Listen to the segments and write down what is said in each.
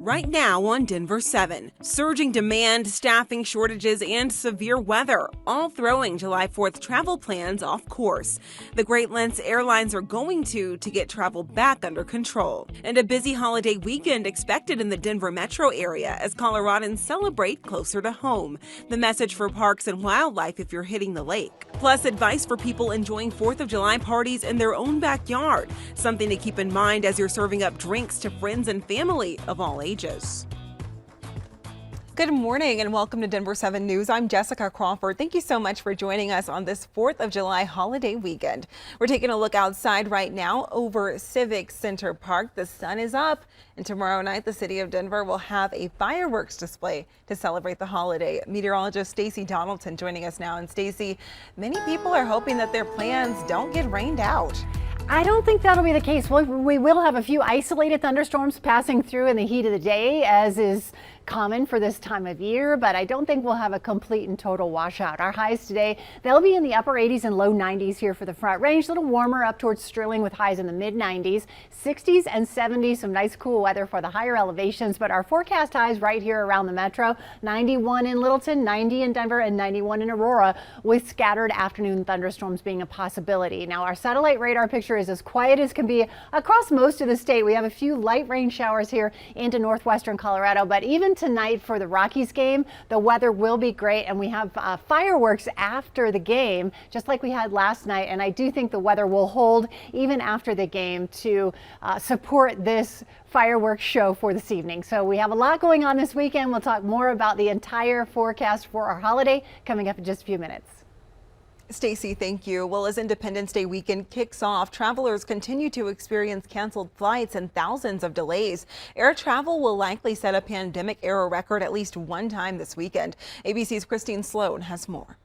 right now on Denver 7. Surging demand, staffing shortages, and severe weather, all throwing July 4th travel plans off course. The great lengths airlines are going to get travel back under control. And a busy holiday weekend expected in the Denver metro area as Coloradans celebrate closer to home. The message for parks and wildlife if you're hitting the lake. Plus, advice for people enjoying 4th of July parties in their own backyard. Something to keep in mind as you're serving up drinks to friends and family of all ages. Good morning and welcome to Denver 7 News. I'm Jessica Crawford. Thank you so much for joining us on this 4th of July holiday weekend. We're taking a look outside right now over Civic Center Park. The sun is up, and tomorrow night the city of Denver will have a fireworks display to celebrate the holiday. Meteorologist Stacey Donaldson joining us now. And Stacey, many people are hoping that their plans don't get rained out. I don't think that'll be the case. We will have a few isolated thunderstorms passing through in the heat of the day, as is common for this time of year, but I don't think we'll have a complete and total washout. Our highs today, they'll be in the upper 80s and low 90s here for the Front Range. A little warmer up towards Sterling with highs in the mid 90s, 60s and 70s, some nice cool weather for the higher elevations, but our forecast highs right here around the metro, 91 in Littleton, 90 in Denver, and 91 in Aurora, with scattered afternoon thunderstorms being a possibility. Now, our satellite radar picture is as quiet as can be across most of the state. We have a few light rain showers here into northwestern Colorado, but even tonight for the Rockies game, the weather will be great, and we have fireworks after the game, just like we had last night. And I do think the weather will hold even after the game to support this fireworks show for this evening. So we have a lot going on this weekend. We'll talk more about the entire forecast for our holiday coming up in just a few minutes. Stacey, thank you. Well, as Independence Day weekend kicks off, travelers continue to experience canceled flights and thousands of delays. Air travel will likely set a pandemic-era record at least one time this weekend. ABC's Christine Sloan has more.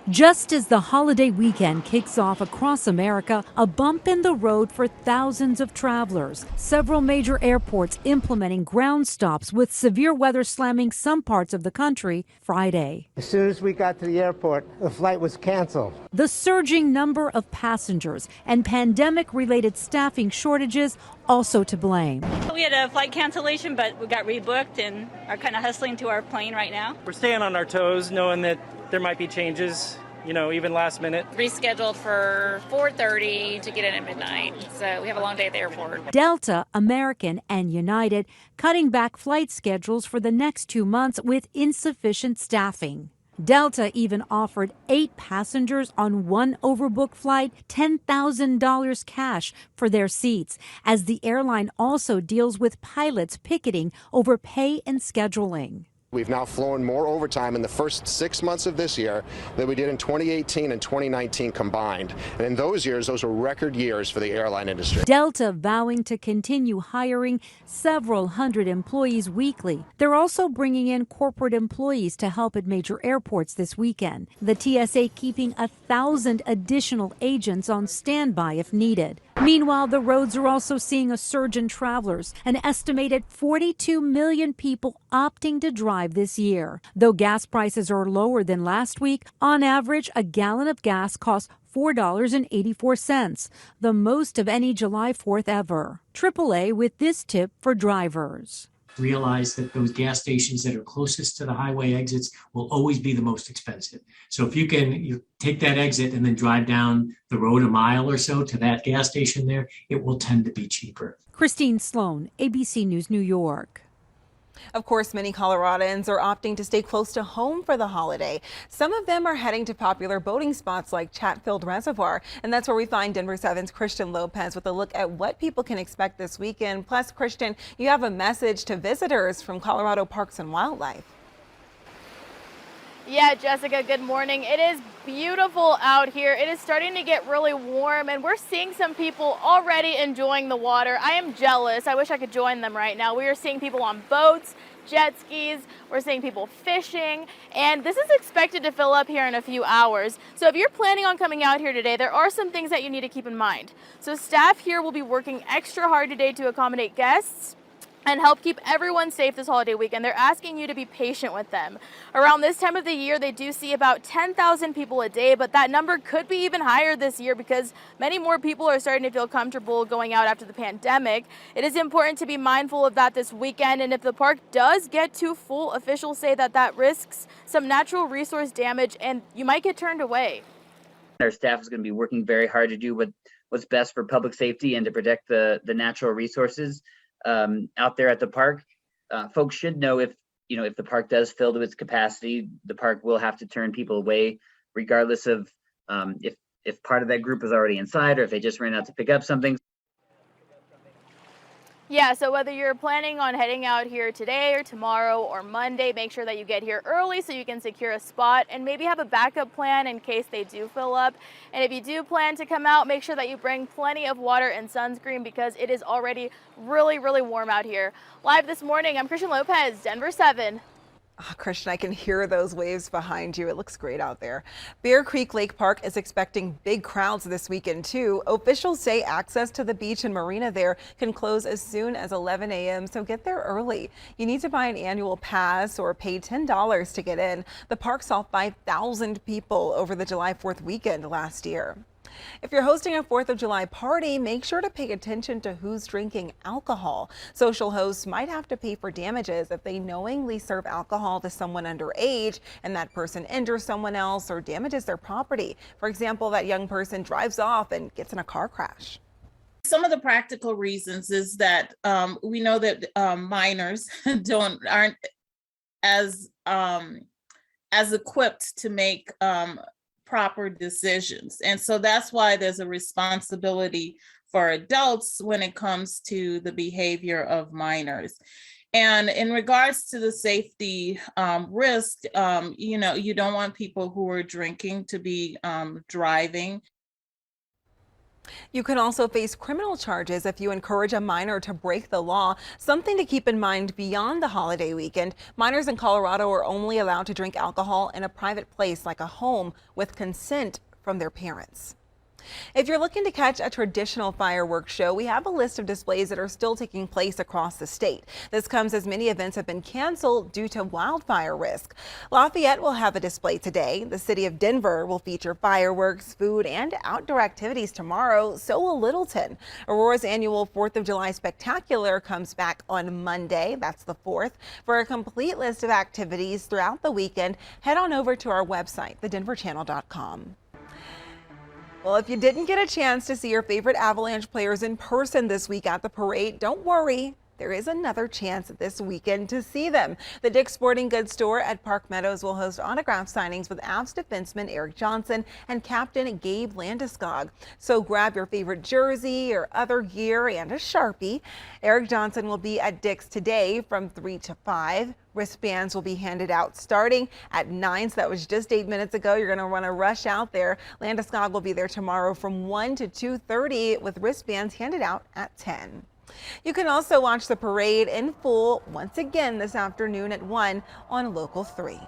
Just as the holiday weekend kicks off across America, a bump in the road for thousands of travelers. Several major airports implementing ground stops with severe weather slamming some parts of the country Friday. As soon as we got to the airport, the flight was canceled. The surging number of passengers and pandemic-related staffing shortages also to blame. We had a flight cancellation, but we got rebooked and are kind of hustling to our plane right now. We're staying on our toes, knowing that there might be changes, even last minute. Rescheduled for 4:30 to get in at midnight. So we have a long day at the airport. Delta, American, and United cutting back flight schedules for the next 2 months with insufficient staffing. Delta even offered 8 passengers on one overbooked flight $10,000 cash for their seats, as the airline also deals with pilots picketing over pay and scheduling. We've now flown more overtime in the first 6 months of this year than we did in 2018 and 2019 combined. And in those years, those were record years for the airline industry. Delta vowing to continue hiring several hundred employees weekly. They're also bringing in corporate employees to help at major airports this weekend. The TSA keeping 1,000 additional agents on standby if needed. Meanwhile, the roads are also seeing a surge in travelers, an estimated 42 million people opting to drive this year. Though gas prices are lower than last week, on average, a gallon of gas costs $4.84, the most of any July 4th ever. AAA with this tip for drivers. Realize that those gas stations that are closest to the highway exits will always be the most expensive. So if you take that exit and then drive down the road a mile or so to that gas station there, it will tend to be cheaper. Christine Sloan, ABC News, New York. Of course, many Coloradans are opting to stay close to home for the holiday. Some of them are heading to popular boating spots like Chatfield Reservoir. And that's where we find Denver 7's Christian Lopez with a look at what people can expect this weekend. Plus, Christian, you have a message to visitors from Colorado Parks and Wildlife. Yeah, Jessica, good morning. It is beautiful out here. It is starting to get really warm, and we're seeing some people already enjoying the water. I am jealous. I wish I could join them right now. We are seeing people on boats, jet skis. We're seeing people fishing, and this is expected to fill up here in a few hours. So if you're planning on coming out here today, there are some things that you need to keep in mind. So staff here will be working extra hard today to accommodate guests. and help keep everyone safe this holiday weekend. They're asking you to be patient with them. Around this time of the year, they do see about 10,000 people a day, but that number could be even higher this year because many more people are starting to feel comfortable going out after the pandemic. It is important to be mindful of that this weekend, and if the park does get too full, officials say that risks some natural resource damage and you might get turned away. Our staff is going to be working very hard to do what's best for public safety and to protect the natural resources out there at the park. Folks should know if the park does fill to its capacity, the park will have to turn people away, regardless of if part of that group is already inside or if they just ran out to pick up something. Yeah, so whether you're planning on heading out here today or tomorrow or Monday, make sure that you get here early so you can secure a spot and maybe have a backup plan in case they do fill up. And if you do plan to come out, make sure that you bring plenty of water and sunscreen because it is already really, really warm out here. Live this morning, I'm Christian Lopez, Denver 7. Oh, Christian, I can hear those waves behind you. It looks great out there. Bear Creek Lake Park is expecting big crowds this weekend, too. Officials say access to the beach and marina there can close as soon as 11 a.m., so get there early. You need to buy an annual pass or pay $10 to get in. The park saw 5,000 people over the July 4th weekend last year. If you're hosting a 4th of July party, make sure to pay attention to who's drinking alcohol. Social hosts might have to pay for damages if they knowingly serve alcohol to someone underage and that person injures someone else or damages their property. For example, that young person drives off and gets in a car crash. Some of the practical reasons is that we know that minors aren't as equipped to make proper decisions. And so that's why there's a responsibility for adults when it comes to the behavior of minors. And in regards to the safety risk, you don't want people who are drinking to be driving. You can also face criminal charges if you encourage a minor to break the law. Something to keep in mind beyond the holiday weekend. Minors in Colorado are only allowed to drink alcohol in a private place like a home with consent from their parents. If you're looking to catch a traditional fireworks show, we have a list of displays that are still taking place across the state. This comes as many events have been canceled due to wildfire risk. Lafayette will have a display today. The city of Denver will feature fireworks, food, and outdoor activities tomorrow. So will Littleton. Aurora's annual 4th of July Spectacular comes back on Monday. That's the 4th. For a complete list of activities throughout the weekend, head on over to our website, thedenverchannel.com. Well, if you didn't get a chance to see your favorite Avalanche players in person this week at the parade, don't worry. There is another chance this weekend to see them. The Dick's Sporting Goods store at Park Meadows will host autograph signings with Avs defenseman Erik Johnson and captain Gabe Landeskog. So grab your favorite jersey or other gear and a Sharpie. Erik Johnson will be at Dick's today from 3 to 5. Wristbands will be handed out starting at 9, so that was just 8 minutes ago. You're going to want to rush out there. Landeskog will be there tomorrow from 1 to 2:30 with wristbands handed out at 10. You can also watch the parade in full once again this afternoon at 1 on Local 3.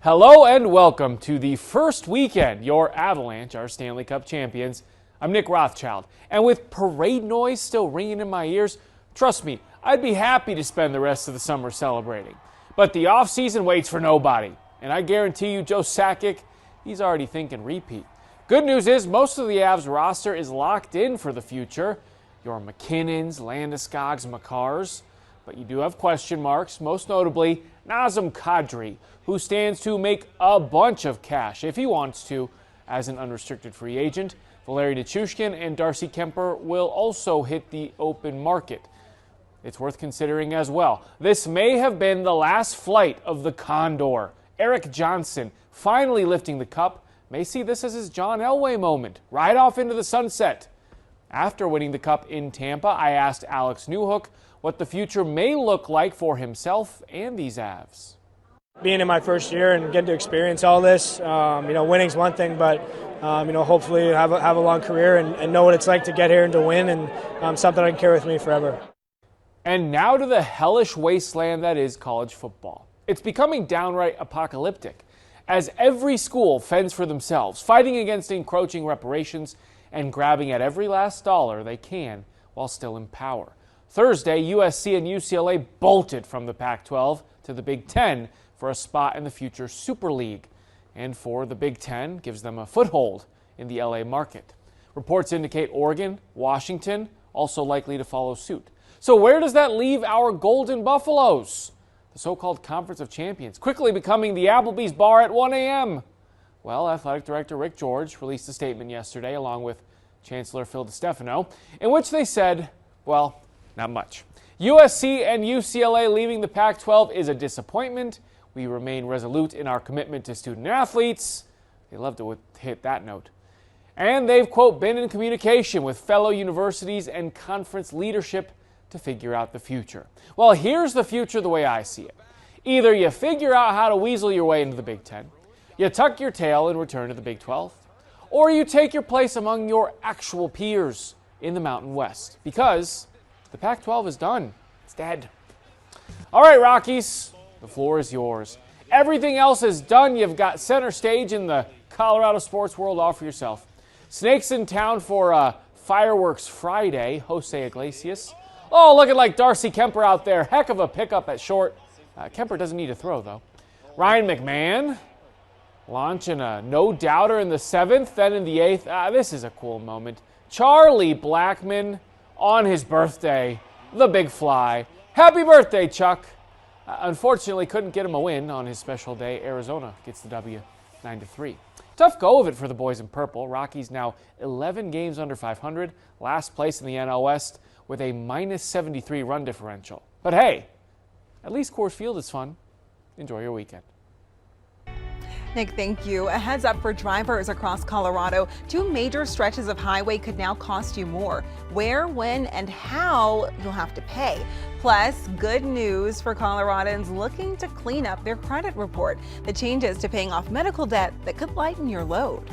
Hello and welcome to the first weekend your Avalanche are Stanley Cup champions. I'm Nick Rothschild, and with parade noise still ringing in my ears, trust me, I'd be happy to spend the rest of the summer celebrating. But the off-season waits for nobody, and I guarantee you Joe Sakic, he's already thinking repeat. Good news is most of the Avs roster is locked in for the future. Your McKinnons, Landeskogs, Makars. But you do have question marks, most notably Nazem Kadri, who stands to make a bunch of cash if he wants to as an unrestricted free agent. Valeri Nichushkin and Darcy Kemper will also hit the open market. It's worth considering as well. This may have been the last flight of the Condor. Erik Johnson finally lifting the cup may see this as his John Elway moment, right off into the sunset. After winning the cup in Tampa, I asked Alex Newhook what the future may look like for himself and these Avs. Being in my first year and getting to experience all this, winning's one thing, but hopefully have a long career and know what it's like to get here and to win, and something I can carry with me forever. And now to the hellish wasteland that is college football. It's becoming downright apocalyptic as every school fends for themselves, fighting against encroaching reparations and grabbing at every last dollar they can while still in power. Thursday, USC and UCLA bolted from the Pac-12 to the Big Ten for a spot in the future Super League. And for the Big Ten, gives them a foothold in the LA market. Reports indicate Oregon, Washington, also likely to follow suit. So where does that leave our Golden Buffaloes? The so-called Conference of Champions, quickly becoming the Applebee's bar at 1 a.m. Well, Athletic Director Rick George released a statement yesterday, along with Chancellor Phil DeStefano, in which they said, well, not much. USC and UCLA leaving the Pac-12 is a disappointment. We remain resolute in our commitment to student athletes. They love to hit that note. And they've, quote, been in communication with fellow universities and conference leadership to figure out the future. Well, here's the future the way I see it. Either you figure out how to weasel your way into the Big Ten, you tuck your tail and return to the Big 12, or you take your place among your actual peers in the Mountain West, because the Pac-12 is done. It's dead. All right, Rockies, the floor is yours. Everything else is done. You've got center stage in the Colorado sports world all for yourself. Snakes in town for Fireworks Friday. Jose Iglesias. Oh, looking like Darcy Kemper out there. Heck of a pickup at short. Kemper doesn't need to throw, though. Ryan McMahon launching a no-doubter in the 7th, then in the 8th. This is a cool moment. Charlie Blackmon on his birthday. The big fly. Happy birthday, Chuck. Unfortunately, couldn't get him a win on his special day. Arizona gets the W 9-3. Tough go of it for the boys in purple. Rockies now 11 games under 500. Last place in the NL West with a minus 73 run differential. But hey, at least Coors Field is fun. Enjoy your weekend. Nick, thank you. A heads up for drivers across Colorado. 2 major stretches of highway could now cost you more. Where, when, and how you'll have to pay. Plus, good news for Coloradans looking to clean up their credit report. The changes to paying off medical debt that could lighten your load.